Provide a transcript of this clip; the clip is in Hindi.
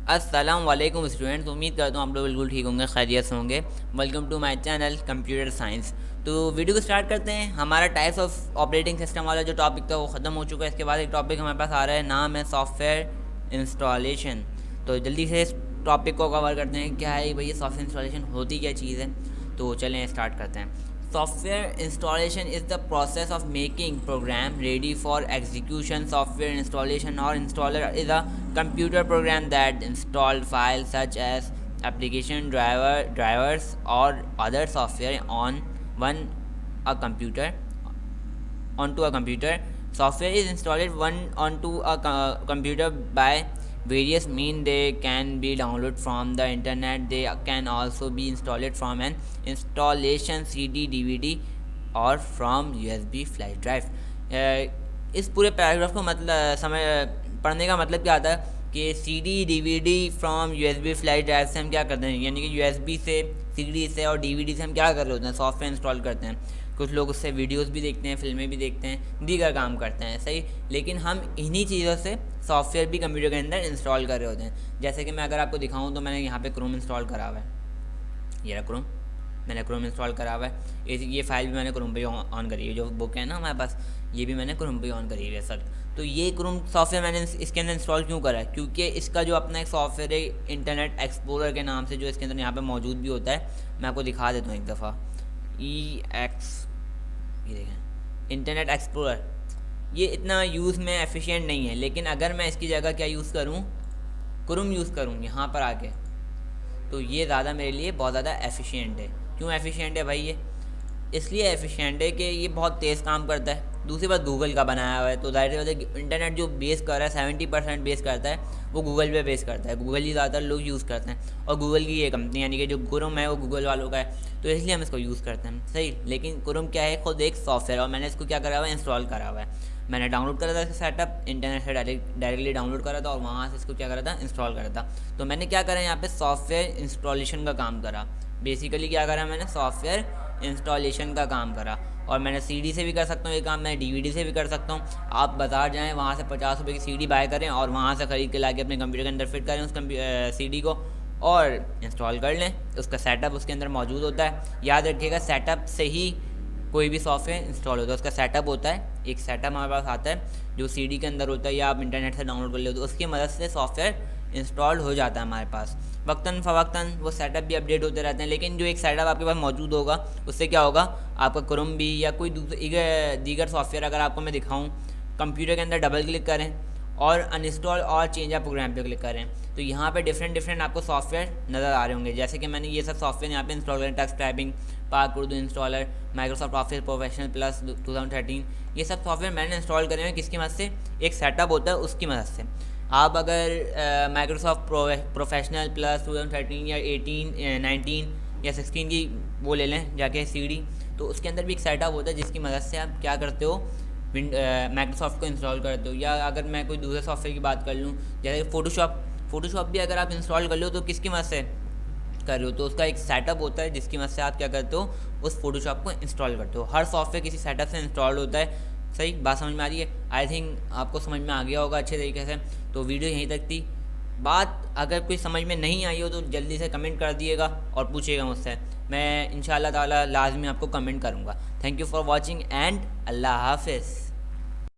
अस्सलाम वालेकुम स्टूडेंट्स, उम्मीद करता हूँ आप लोग बिल्कुल ठीक होंगे, खैरियत से होंगे। Welcome to my channel computer science. तो वीडियो को स्टार्ट करते हैं। हमारा टाइप्स ऑफ ऑपरेटिंग सिस्टम वाला जो टॉपिक था वो ख़त्म हो चुका है। इसके बाद एक टॉपिक हमारे पास आ रहा है, नाम है सॉफ्टवेयर इंस्टॉलेशन। तो जल्दी से इस टॉपिक को कवर करते हैं। क्या है भाई, ये सॉफ्टवेयर इंस्टॉलेशन होती क्या चीज़ है? तो चलें स्टार्ट करते हैं। Software installation is the process of making program ready for execution. Software installation or installer is a computer program that install files such as application drivers or other software on one a computer onto a computer. Software is installed one onto a computer by various means. They can be downloaded from the internet. They can also be installed from an installation CD, DVD और फ्रॉम USB फ्लैश ड्राइव। इस पूरे पैराग्राफ को मतलब समय पढ़ने का मतलब क्या आता है कि CD, DVD from USB flash drive से हम क्या करते हैं, यानी कि USB से, CD से और DVD से हम क्या कर रहे होते हैं, सॉफ्टवेयर इंस्टॉल करते हैं। कुछ लोग उससे वीडियोस भी देखते हैं, फिल्में भी देखते हैं, दीगर काम करते हैं, सही। लेकिन हम इन्हीं चीज़ों से सॉफ्टवेयर भी कंप्यूटर के अंदर इंस्टॉल कर रहे होते हैं। जैसे कि मैं अगर आपको दिखाऊँ तो मैंने यहाँ पे क्रोम इंस्टॉल करा हुआ है। ये रहा क्रोम, मैंने क्रोम इंस्टॉल करा हुआ है। ये फाइल भी मैंने क्रोम पे ऑन करी है। जो बुक है ना हमारे पास, ये भी मैंने क्रोम पे ऑन करी हुई है सर। तो ये क्रोम सॉफ्टवेयर मैंने इसके अंदर इंस्टॉल क्यों करा है? क्योंकि इसका जो अपना एक सॉफ्टवेयर है इंटरनेट एक्सप्लोरर के नाम से, जो इसके अंदर यहाँ पे मौजूद भी होता है। मैं आपको दिखा देता हूँ एक दफ़ा। ये देखें, इंटरनेट एक्सप्लोरर। ये इतना यूज़ में एफिशिएंट नहीं है, लेकिन अगर मैं इसकी जगह क्या यूज़ करूँ, क्रोम यूज़ करूँ यहाँ पर आके, तो ये ज़्यादा मेरे लिए बहुत ज़्यादा एफिशिएंट है। क्यों एफिशिएंट है भाई? ये इसलिए एफिशिएंट है कि ये बहुत तेज़ काम करता है। दूसरी बात, गूगल का बनाया हुआ है, तो ज़ाहिर सी बात है इंटरनेट जो बेस कर रहा है 70% बेस करता है वो गूगल पे बेस करता है। गूगल ही ज़्यादातर लोग यूज़ करते हैं, और गूगल की ये कंपनी यानी कि जो क्रोम है वो गूगल वालों का है, तो इसलिए हम इसको यूज़ करते हैं, सही। लेकिन क्रोम क्या है, खुद एक सॉफ्टवेयर, और मैंने इसको क्या करा हुआ है, इंस्टॉल करा हुआ है। मैंने डाउनलोड करा था इसका सेटअप, इंटरनेट से डायरेक्टली डाउनलोड करा था और वहाँ से इसको क्या करा था, इंस्टॉल करा था। तो मैंने क्या करा, यहाँ पे सॉफ्टवेयर इंस्टॉलेशन का काम करा। बेसिकली क्या करा मैंने, सॉफ्टवेयर इंस्टॉलेशन का काम करा। और मैंने CD से भी कर सकता हूँ ये काम, मैं DVD से भी कर सकता हूँ। आप बाज़ार जाएँ, वहाँ से 50 रुपये की CD बाय करें और वहाँ से ख़रीद के लाके अपने कंप्यूटर के अंदर फिट करें उस CD को और इंस्टॉल कर लें। उसका सेटअप उसके अंदर मौजूद होता है। याद रखिएगा, सेटअप से ही कोई भी सॉफ्टवेयर इंस्टॉल होता है। उसका सेटअप होता है, एक सेटअप हमारे पास आता है जो CD के अंदर होता है, या आप इंटरनेट से डाउनलोड कर ले, तो उसकी मदद से सॉफ्टवेयर इंस्टॉल हो जाता है हमारे पास। वक्तन फ़वक्तन वो सेटअप भी अपडेट होते रहते हैं, लेकिन जो एक सेटअप आपके पास मौजूद होगा उससे क्या होगा, आपका क्रोम भी या कोई दीगर सॉफ्टवेयर अगर आपको मैं दिखाऊं, कंप्यूटर के अंदर डबल क्लिक करें और अनइंस्टॉल और चेंज आ प्रोग्राम पे क्लिक करें, तो यहाँ पे डिफरेंट आपको सॉफ्टवेयर नज़र आ रहे होंगे। जैसे कि मैंने ये सब सॉफ्टवेयर यहाँ पे इंस्टॉल करें, Tux typing, park Urdu installer, Microsoft Office Professional plus 2013, ये सब सॉफ्टवेयर मैंने इंस्टॉल करे हुए हैं। किसकी मदद से? एक सेटअप होता है उसकी मदद से। आप अगर माइक्रोसॉफ्ट प्रोफेशनल प्लस 2013 या 18, 19 या 16 की वो ले लें जाके CD, तो उसके अंदर भी एक सेटअप होता है जिसकी मदद से आप क्या करते हो, माइक्रोसॉफ्ट को इंस्टॉल करते हो। या अगर मैं कोई दूसरे सॉफ्टवेयर की बात कर लूँ, जैसे फ़ोटोशॉप भी अगर आप इंस्टॉल कर लो तो किसकी मदद से कर रहे हो, तो उसका एक सेटअप होता है जिसकी मदद से आप क्या करते हो, उस फोटोशॉप को इंस्टॉल करते हो। हर सॉफ्टवेयर किसी सेटअप से इंस्टॉल होता है, सही। बात समझ में आ रही है? आई थिंक आपको समझ में आ गया होगा अच्छे तरीके से। तो वीडियो यहीं तक थी। बात अगर कोई समझ में नहीं आई हो तो जल्दी से कमेंट कर दिएगा और पूछिएगा मुझसे, मैं इंशाल्लाह ताला लाजमी आपको कमेंट करूँगा। Thank you for watching and अल्लाह हाफिज़।